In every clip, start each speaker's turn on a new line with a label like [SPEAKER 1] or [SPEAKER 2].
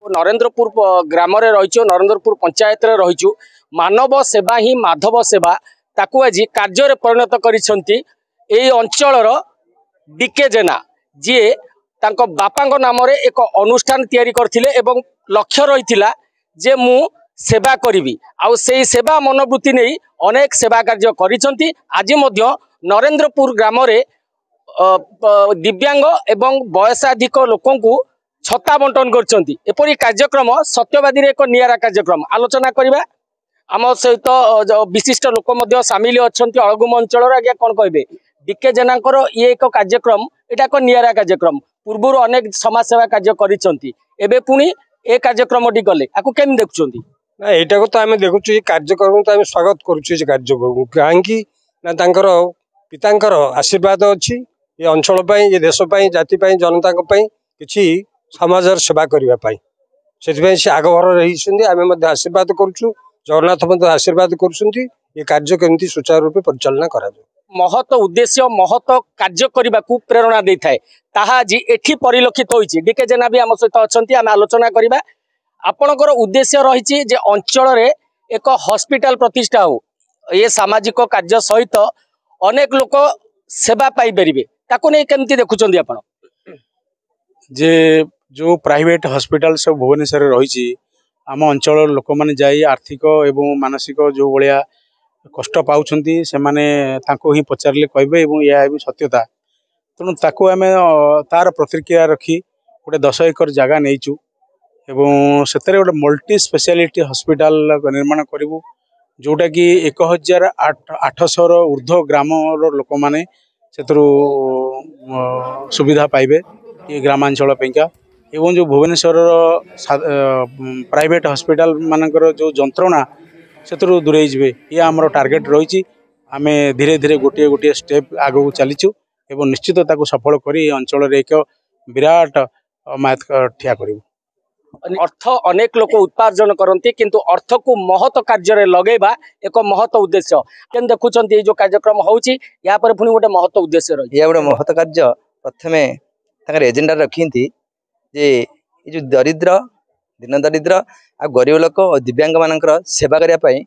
[SPEAKER 1] नरेंद्रपुर ग्राम रही नरेंद्रपुर पंचायत रही मानव सेवा ही माधव सेवा ताकू आज कार्य परिणत करिसेंती एई अंचलर डीके जेना जी तांको बापा नाम एक अनुष्ठान तैयारी करथिले एवं लक्ष्य रही जे मु सेवा करी आउ से सेवा मनोवृत्ति नहीं अनेक सेवा कार्य करिसेंती। आज मध्य नरेंद्रपुर ग्राम दिव्यांग एवं वयसाधिक लोकंकु छत्ता बंटन करछंती। एपरी कार्यक्रम सत्यवादी एक नियारा कार्यक्रम आलोचना करबा आम सहित विशिष्ट लोक मध्य सामिल अछंती अळगुम अंचल आज्ञा कौन कहबे डीके जेनाकर ये एक कार्यक्रम एटा एक नियारा कार्यक्रम पूर्व अनेक समाज सेवा कार्य करिसेंती एबे पुणी ए कार्यक्रम टी गले आकु केम देखुछंती
[SPEAKER 2] ना एटा को तो आमे देखुछु ये कार्यक्रम तो आमे स्वागत करूछु ये कार्यक्रम काहेकि ना तांकर पितांकर आशीर्वाद अछि ये अंचल पई ये देश पई जाति पई जनता को पई किछि समाजर सेवा करिवा पई सेति से आगभर रही आमे मध्ये आशीर्वाद करूछु जगन्नाथ मध्ये आशीर्वाद करूछंती ये कार्य केमती सुचारू रूपे परिचालना करा
[SPEAKER 1] महत उद्देश्य महत कार्य करने को प्रेरणा दे थाए ताहा जी एठी परिलक्षित होइछि। डीके जेना भी आम सहित अछंती आमे आलोचना करिबा आपणकर उद्देश्य रही जे अंचल रे एक हॉस्पिटल प्रतिष्ठा हो ये सामाजिक कार्य सहित अनेक लोक सेवा पाई परिबे ताको नै केमती देखुछंती आपण
[SPEAKER 3] जे जो प्राइवेट हॉस्पिटल सब भुवनेश्वर रही आम अंचल लोक मैंने जाई आर्थिक एवं मानसिक जो भाया कष्ट पाउछंती से माने ताको ही पचारे कहे यह भी सत्यता तेणु ताको आम तार प्रतिक्रिया रखी गोटे 10 एकर जगह नहींचु एवं से गोटे मल्टी स्पेशलिटी हॉस्पिटल निर्माण करूँ जोटा कि 1800 ऊर्ध्व ग्राम लोक मैंने से सुविधा पाइबे ये ग्रामांचल पैका एवं जो भुवनेश्वर प्राइवेट हॉस्पिटल मानकर जो जंत्रणा से दूरे जाए ये आमर टार्गेट रही आम धीरे धीरे गोटे गोटे स्टेप आगू चलीचु एवं निश्चित ताको सफल करी अंचल एक विराट मात ठिया करूँ।
[SPEAKER 1] अर्थ अनेक लोक उत्पार्जन करती किंतु अर्थ को महत कार्य लगेबा एक महत उद्देश्य केन देखुछंती जो कार्यक्रम होउची या पर पुनी गोटे महत उद्देश्य रही
[SPEAKER 4] ये गोटे महत कार्य प्रथमे ताकर एजेंडा रखिंती जे जो दरिद्र दिन दरिद्र आ गरीब लोक और दिव्यांग मानकर सेवा करिया पई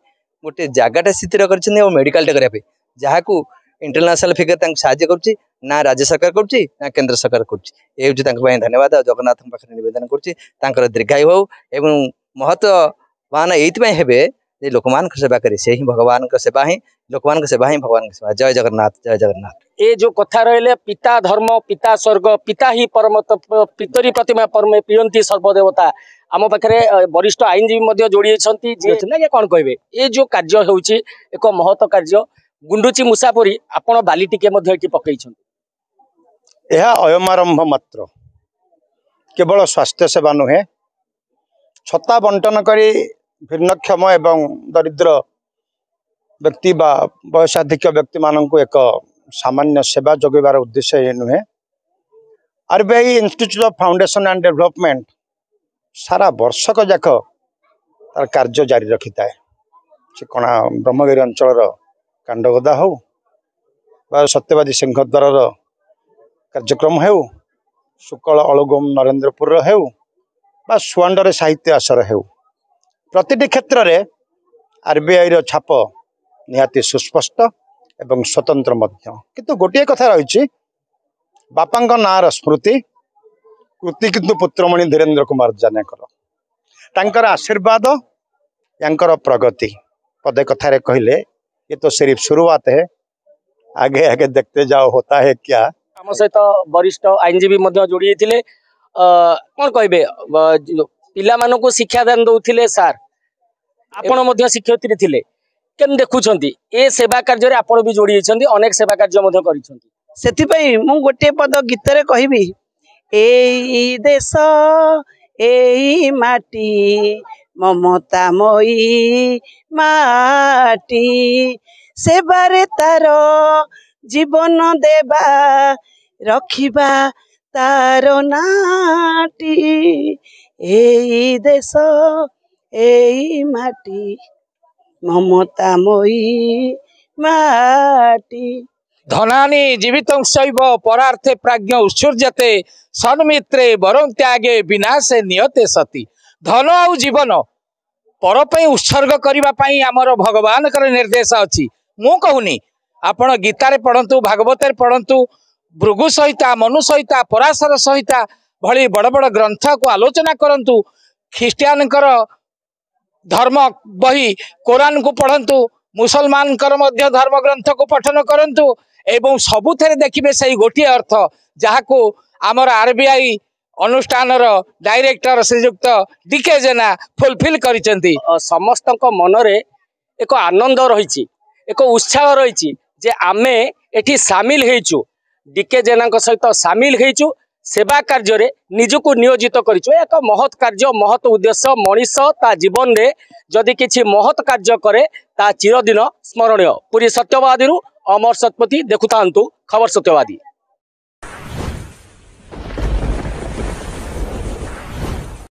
[SPEAKER 4] गोटे जगटा स्थिर कर मेडिकल करिया जहाँ को इंटरनेशनल फिगर साहाଯ୍य करुच्ची ना राज्य सरकार करुच्ची ना केंद्र सरकार करुच्ची ये धन्यवाद जगन्नाथ पाखे निवेदन करुच्ची दीर्घायु हो एवं महत्वान ये हेबे जे लोकमान सेवा करे से ही भगवान सेवा ही लोकमान सेवा ही भगवान सेवा। जय जगन्नाथ जय जगन्नाथ।
[SPEAKER 1] ये जो कथा रहिले पिता धर्म पिता स्वर्ग पिता ही परम पितरी प्रतिमा परमे प्रियंती सर्वदेवता आम पाखे वरिष्ठ आईनजीवी जोड़ी ये कौन कहे ये जो कार्य होउची एक महत कार्य गुंडुची मुसाफरी आपण बाली टिके पकई
[SPEAKER 5] यह अयमारंभ मात्र केवल स्वास्थ्य सेवा नुहे छत्ता बंटन करी भिन्नक्षम एवं दरिद्र व्यक्ति बा वयसाधिक व्यक्ति मानक एक सामान्य सेवा जोगार उद्देश्य ये नुहे। RBI institute of foundation and development सारा वर्षक जाक तार कार्य जारी रखी थाए से कणा ब्रह्मगिरी अंचल कांडगदा हो बा सत्यवादी सिंहद्वार कार्यक्रम हो सुकल अळगोम नरेंद्रपुर हो बा सुआंडर साहित्य आसर हो प्रतिटी क्षेत्र में आरबीआई रो छाप निहाती सुस्पष्ट एवं स्वतंत्र मध्य किंतु गोटे कथा रही बापा नार स्मृति कृति किंतु पुत्रमणि धीरेन्द्र कुमार जानेकर आशीर्वाद यांकर प्रगति पदे कथारे कहले ये तो सिर्फ शुरुआत है आगे आगे देखते जाओ होता है क्या।
[SPEAKER 1] आम सहित वरिष्ठ आईनजीवी जोड़ी कौन कहे पिला शिक्षादान दौले सार आपण शिक्षयित्री थिले केम देखुछंती ए सेवा कार्य आपण भी जोड़ी अनेक सेवा कार्य करिसेंती
[SPEAKER 6] मु गोटे पद गीत रे कहबी ए देश ए माटी ममतामयी माटी सेबारे तार जीवन देवा रखिबा तार नाटी ए देश ए माटी ममतामयी माटी
[SPEAKER 7] धनानी जीवित शैव परार्थे प्राज्ञ उत्सर्जते सन्मित्रे वरं त्यागे विनाशे नियते सती धन आउ जीवन पर उत्सर्ग करने आमर भगवान निर्देश अच्छी मु कहूनी आपण गीतार पढ़ंतु भागवत पढ़ंतु भृगु संहिता मनु संहिता पराशर संहिता भली बड़ बड़ ग्रंथ को आलोचना करंतु ख्रीस्टियान धर्म बही कुरान को पढ़ंतु मुसलमान धर्म ग्रंथ को पठन करंतु एवं सबुथे देखिए से गोटे अर्थ जहाँ को आमर आरबीआई अनुष्ठान डायरेक्टर श्रीजुक्त डीके जेना फुलफिल करिसेंती।
[SPEAKER 1] समस्त मनरे एक आनंद रही एक उत्साह रही जे आमे एठी सामिल हेचु डीके जेना सहित सामिल हेचु सेवा कार्य निजको नियोजित करिछु। एक महत् कार्य महत् उद्देश्य मनीष ता जीवन रे जदि किछि महत् कार्य करे ता चिरदिन स्मरणीय। पुरी सत्यवादी अमर शतपथी देखुतांतु खबर सत्यवादी।